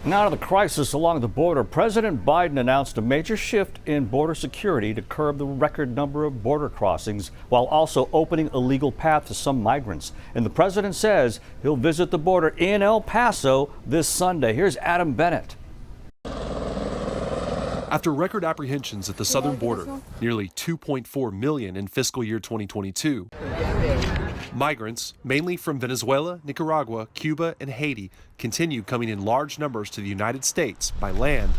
Now to the crisis along the border. President Biden announced a major shift in border security to curb the record number of border crossings while also opening a legal path to some migrants. And the president says he'll visit the border in El Paso this Sunday. Here's Adam Bennett. After record apprehensions at the southern border, nearly 2.4 million in fiscal year 2022, migrants, mainly from Venezuela, Nicaragua, Cuba, and Haiti, continue coming in large numbers to the United States by land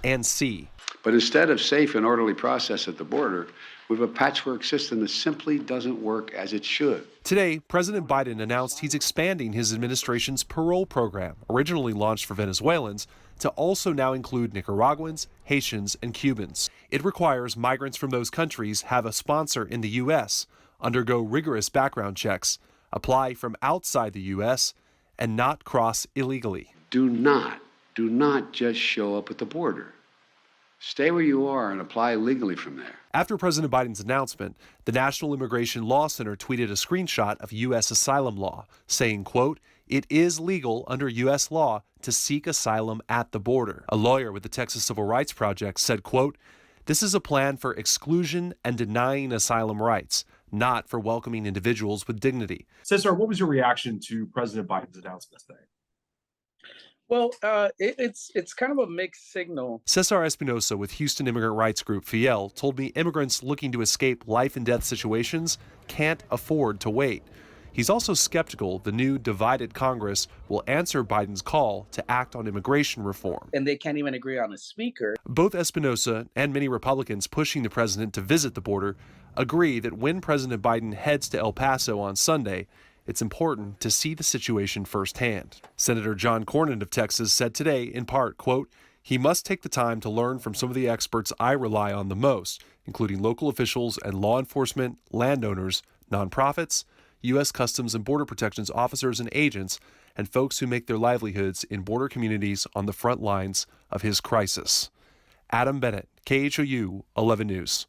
and sea. But instead of safe and orderly process at the border, we have a patchwork system that simply doesn't work as it should. Today, President Biden announced he's expanding his administration's parole program, originally launched for Venezuelans, to also now include Nicaraguans, Haitians, and Cubans. It requires migrants from those countries have a sponsor in the U.S., undergo rigorous background checks, apply from outside the U.S., and not cross illegally. Do not just show up at the border. Stay where you are and apply legally from there. After President Biden's announcement, the National Immigration Law Center tweeted a screenshot of U.S. asylum law, saying, quote, "It is legal under U.S. law to seek asylum at the border." A lawyer with the Texas Civil Rights Project said, quote, "This is a plan for exclusion and denying asylum rights, not for welcoming individuals with dignity." Cesar, what was your reaction to President Biden's announcement today? Well, it's kind of a mixed signal. Cesar Espinosa with Houston immigrant rights group FIEL told me immigrants looking to escape life and death situations can't afford to wait. He's also skeptical the new divided Congress will answer Biden's call to act on immigration reform. And they can't even agree on a speaker. Both Espinosa and many Republicans pushing the president to visit the border agree that when President Biden heads to El Paso on Sunday, it's important to see the situation firsthand. Senator John Cornyn of Texas said today, in part, quote, "He must take the time to learn from some of the experts I rely on the most, including local officials and law enforcement, landowners, nonprofits, U.S. Customs and Border Protection's officers and agents, and folks who make their livelihoods in border communities on the front lines of his crisis." Adam Bennett, KHOU 11 News.